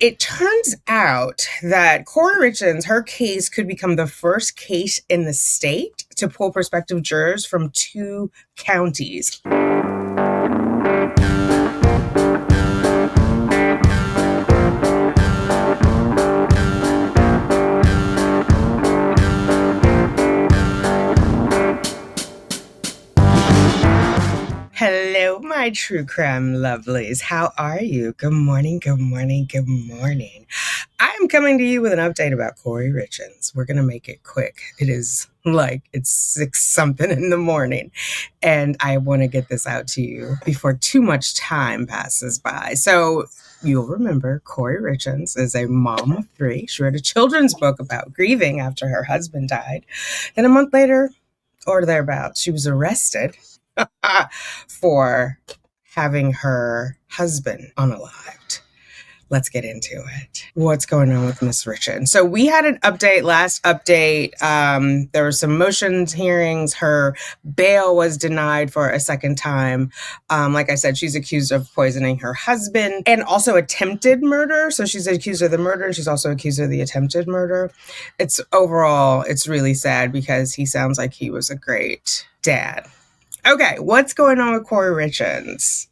It turns out that Kouri Richins, her case could become the first case in the state to pull prospective jurors from 2 counties. Hello, my true crime lovelies. How are you? Good morning, good morning, good morning. I'm coming to you with an update about Kouri Richins. We're going to make it quick. It's 6 something in the morning, and I want to get this out to you before too much time passes by. So, you'll remember Kouri Richins is a mom of 3. She wrote a children's book about grieving after her husband died. And a month later, or thereabouts, she was arrested for having her husband unalived. Let's get into it. What's going on with Miss Richin? So we had an update, last update. There were some motions hearings. Her bail was denied for a second time. Like I said, she's accused of poisoning her husband and also attempted murder. So she's accused of the murder. She's also accused of the attempted murder. It's really sad because he sounds like he was a great dad. Okay, what's going on with Kouri Richins?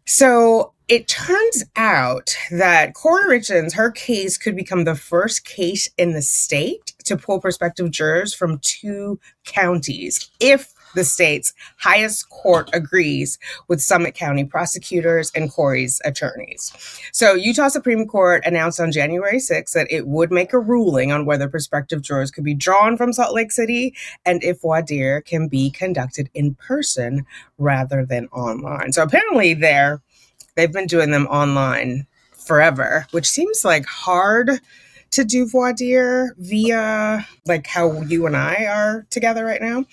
So it turns out that Kouri Richins, her case could become the first case in the state to pull prospective jurors from 2 counties if the state's highest court agrees with Summit County prosecutors and Kouri's attorneys. So Utah Supreme Court announced on January 6th that it would make a ruling on whether prospective jurors could be drawn from Salt Lake City and if voir dire can be conducted in person rather than online. So apparently they've been doing them online forever, which seems like hard to do voir dire via like how you and I are together right now.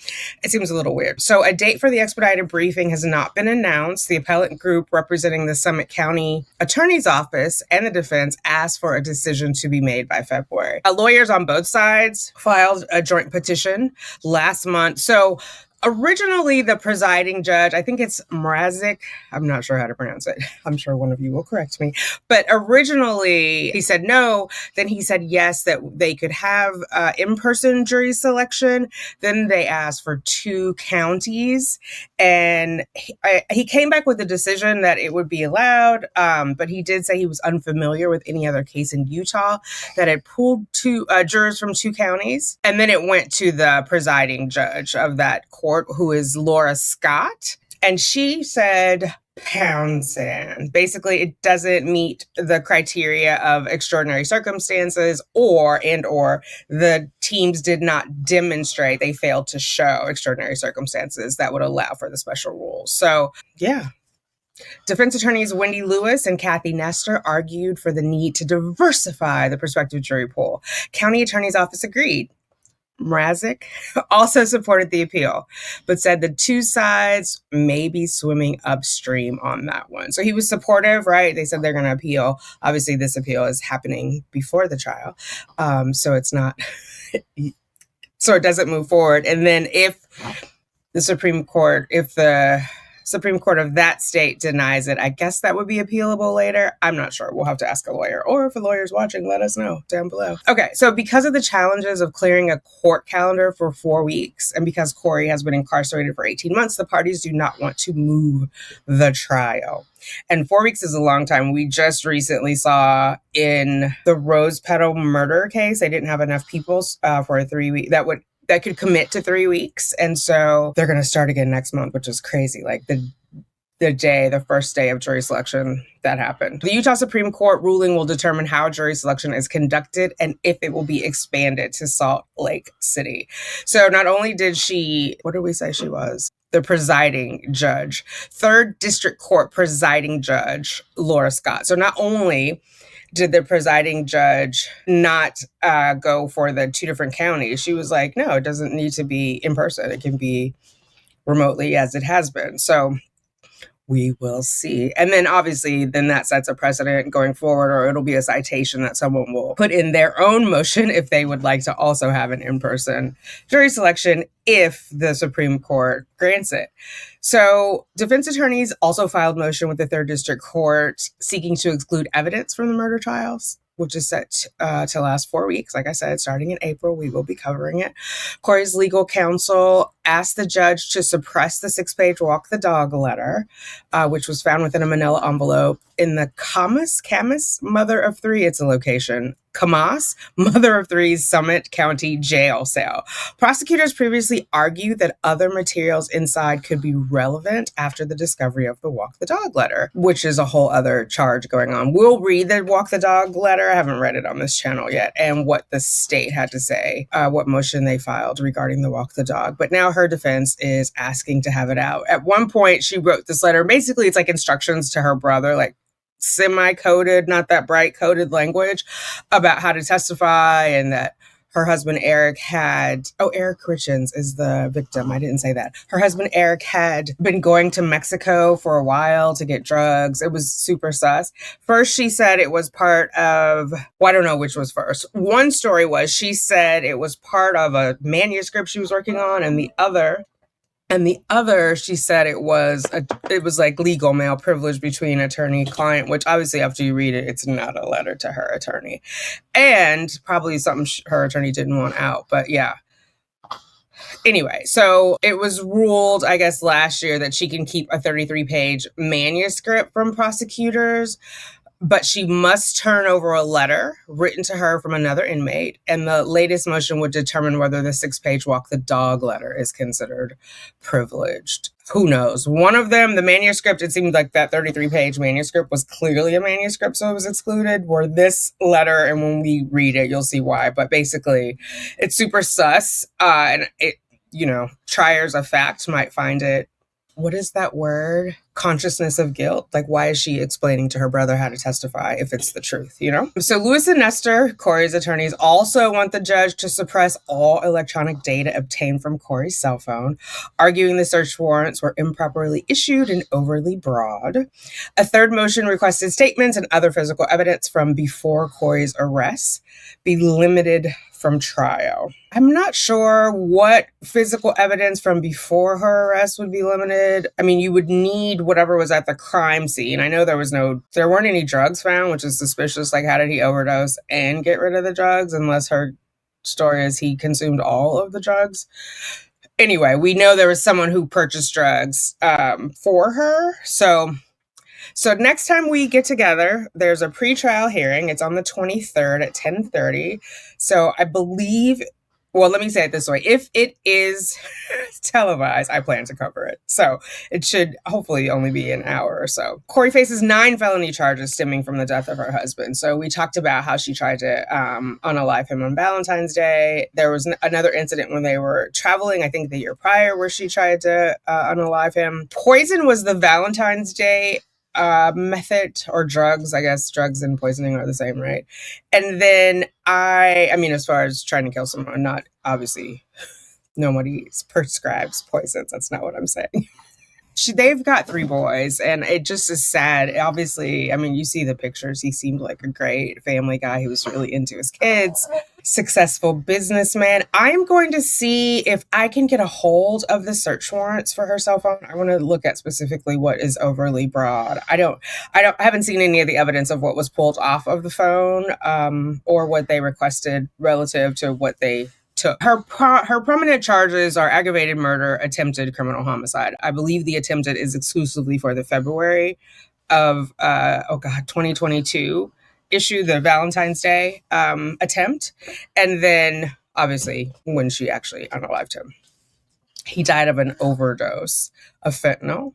It seems a little weird. So a date for the expedited briefing has not been announced. The appellate group representing the Summit County Attorney's Office and the defense asked for a decision to be made by February. Lawyers on both sides filed a joint petition last month. So originally, the presiding judge, I think it's Mrazik, I'm not sure how to pronounce it. I'm sure one of you will correct me. But originally, he said no. Then he said yes, that they could have in-person jury selection. Then they asked for 2 counties. And he came back with a decision that it would be allowed. But he did say he was unfamiliar with any other case in Utah that had pulled 2 jurors from 2 counties. And then it went to the presiding judge of that court, who is Laura Scott. And she said, pound sand. Basically, it doesn't meet the criteria of extraordinary circumstances or the teams did not demonstrate, they failed to show extraordinary circumstances that would allow for the special rules. So, yeah. Defense attorneys Wendy Lewis and Kathy Nestor argued for the need to diversify the prospective jury pool. County Attorney's Office agreed. Mrazik also supported the appeal, but said the 2 sides may be swimming upstream on that one. So he was supportive, right? They said they're going to appeal. Obviously, this appeal is happening before the trial. So it's not, so it doesn't move forward. And then if the Supreme Court of that state denies it, I guess that would be appealable later. I'm not sure. We'll have to ask a lawyer. Or if a lawyer's watching, let us know down below. Okay, so because of the challenges of clearing a court calendar for 4 weeks, and because Kouri has been incarcerated for 18 months, the parties do not want to move the trial. And 4 weeks is a long time. We just recently saw in the Rose Petal murder case, they didn't have enough people for a 3 week that could commit to 3 weeks. And so they're going to start again next month, which is crazy. Like the first day of jury selection that happened. The Utah Supreme Court ruling will determine how jury selection is conducted and if it will be expanded to Salt Lake City. So not only did what did we say she was? The presiding judge, 3rd District Court presiding judge, Laura Scott. So not only did the presiding judge not go for the 2 different counties, she was like, no, it doesn't need to be in person. It can be remotely as it has been. So We will see. And then obviously, then that sets a precedent going forward, or it'll be a citation that someone will put in their own motion if they would like to also have an in-person jury selection if the Supreme Court grants it. So defense attorneys also filed motion with the Third District Court seeking to exclude evidence from the murder trials, which is set to last 4 weeks. Like I said, starting in April, we will be covering it. Kouri's legal counsel asked the judge to suppress the 6-page walk the dog letter, which was found within a manila envelope in the Camas mother of three, it's a location, Camas mother of three's Summit County jail cell. Prosecutors previously argued that other materials inside could be relevant after the discovery of the walk the dog letter, which is a whole other charge going on. We'll read the walk the dog letter. I haven't read it on this channel yet, and what the state had to say, what motion they filed regarding the walk the dog. But now her defense is asking to have it out. At one point, she wrote this letter. Basically, it's like instructions to her brother, like semi-coded, not that bright coded language about how to testify, and that her husband Eric had, Eric Richins is the victim. I didn't say that. Her husband Eric had been going to Mexico for a while to get drugs. It was super sus. First, she said it was part of, well, I don't know which was first. One story was she said it was part of a manuscript she was working on, and the other, she said it was like legal mail privilege between attorney client, which obviously after you read it, it's not a letter to her attorney, and probably something her attorney didn't want out. But yeah. Anyway, so it was ruled, I guess, last year that she can keep a 33-page manuscript from prosecutors, but she must turn over a letter written to her from another inmate. And the latest motion would determine whether the 6-page walk the dog letter is considered privileged. Who knows? One of them, the manuscript, it seemed like that 33-page manuscript was clearly a manuscript, so it was excluded. Where this letter, and when we read it, you'll see why. But basically, it's super sus. And it, triers of fact might find it, what is that word? Consciousness of guilt. Like, why is she explaining to her brother how to testify if it's the truth, So Lewis and Nestor, Kouri's attorneys, also want the judge to suppress all electronic data obtained from Kouri's cell phone, arguing the search warrants were improperly issued and overly broad. A third motion requested statements and other physical evidence from before Kouri's arrest be limited from trial. I'm not sure what physical evidence from before her arrest would be limited. I mean, you would need whatever was at the crime scene. I know there weren't any drugs found, which is suspicious. Like, how did he overdose and get rid of the drugs? Unless her story is he consumed all of the drugs. Anyway, we know there was someone who purchased drugs for her. So next time we get together, there's a pretrial hearing. It's on the 23rd at 10:30. So I believe, well, let me say it this way. If it is televised, I plan to cover it. So it should hopefully only be an hour or so. Kouri faces 9 felony charges stemming from the death of her husband. So we talked about how she tried to unalive him on Valentine's Day. There was another incident when they were traveling, I think the year prior, where she tried to unalive him. Poison was the Valentine's Day method, or drugs. I guess drugs and poisoning are the same, right? And then I mean, as far as trying to kill someone, not obviously, nobody prescribes poisons. That's not what I'm saying. They've got 3 boys, and it just is sad. Obviously, I mean, you see the pictures. He seemed like a great family guy. He was really into his kids, successful businessman. I'm going to see if I can get a hold of the search warrants for her cell phone. I want to look at specifically what is overly broad. I haven't seen any of the evidence of what was pulled off of the phone, or what they requested relative to what they took. Her prominent charges are aggravated murder, attempted criminal homicide. I believe the attempted is exclusively for the February of 2022 issue, the Valentine's Day attempt, and then obviously when she actually unalived him. He died of an overdose of fentanyl,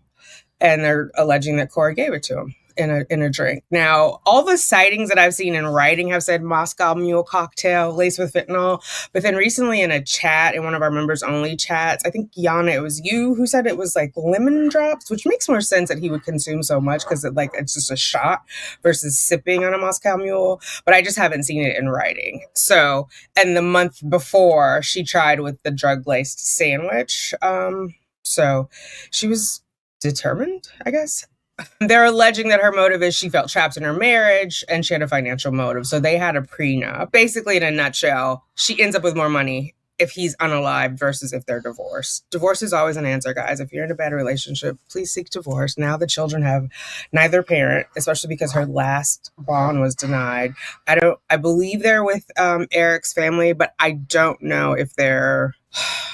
and they're alleging that Kouri gave it to him in a drink. Now, all the sightings that I've seen in writing have said Moscow Mule cocktail laced with fentanyl. But then recently in a chat, in one of our members only chats, I think Yana, it was you who said it was like lemon drops, which makes more sense that he would consume so much because it's just a shot versus sipping on a Moscow Mule. But I just haven't seen it in writing. So, and the month before, she tried with the drug laced sandwich. So she was determined, I guess. They're alleging that her motive is she felt trapped in her marriage and she had a financial motive. So they had a prenup. Basically, in a nutshell, she ends up with more money if he's unalived versus if they're divorced. Divorce is always an answer, guys. If you're in a bad relationship, please seek divorce. Now the children have neither parent, especially because her last bond was denied. I believe they're with Eric's family, but I don't know if they're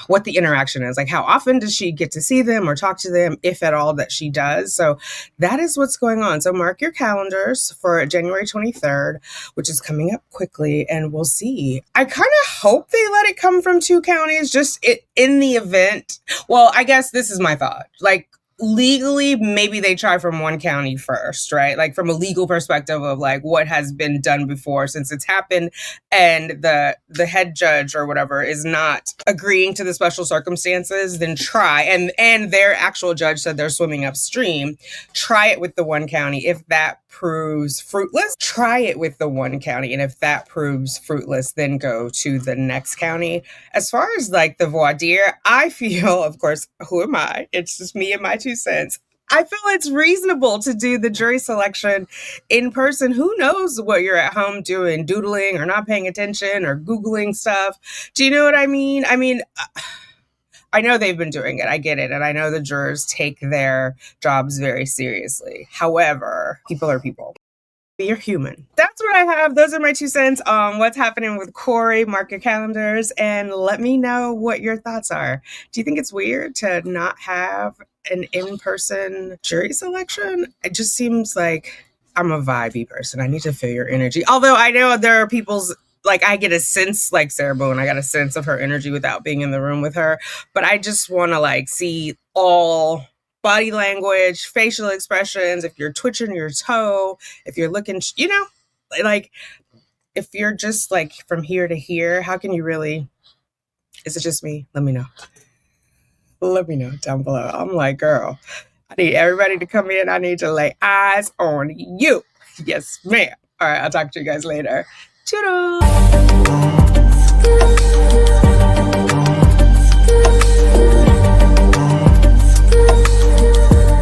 what the interaction is. Like, how often does she get to see them or talk to them, if at all, that she does? So that is what's going on. So mark your calendars for January 23rd, which is coming up quickly, and we'll see. I kind of hope they let it come from two counties, just in the event. Well, I guess this is my thought. Like, legally, maybe they try from one county first, right? Like, from a legal perspective of like what has been done before, since it's happened, and the head judge or whatever is not agreeing to the special circumstances, then try, and their actual judge said they're swimming upstream. Try it with the one county. If that proves fruitless, try it with the one county, and if that proves fruitless, then go to the next county. As far as like the voir dire, I feel, of course, who am I? It's just me and my 2 cents. I feel it's reasonable to do the jury selection in person. Who knows what you're at home doing, doodling or not paying attention or Googling stuff. Do you know what I mean? I know they've been doing it. I get it. And I know the jurors take their jobs very seriously. However, people are people. You're human. That's what I have. Those are my 2 cents on what's happening with Kouri. Mark your calendars and let me know what your thoughts are. Do you think it's weird to not have an in-person jury selection? It just seems like I'm a vibey person. I need to feel your energy. Although I know there are people's, like, I get a sense, like Sarah Boone, I got a sense of her energy without being in the room with her. But I just want to like see all body language, facial expressions, if you're twitching your toe, if you're looking, like, if you're just like from here to here, how can you really, is it just me? Let me know. Let me know down below. I'm like, girl, I need everybody to come in. I need to lay eyes on you. Yes, ma'am. All right, I'll talk to you guys later. Toodles.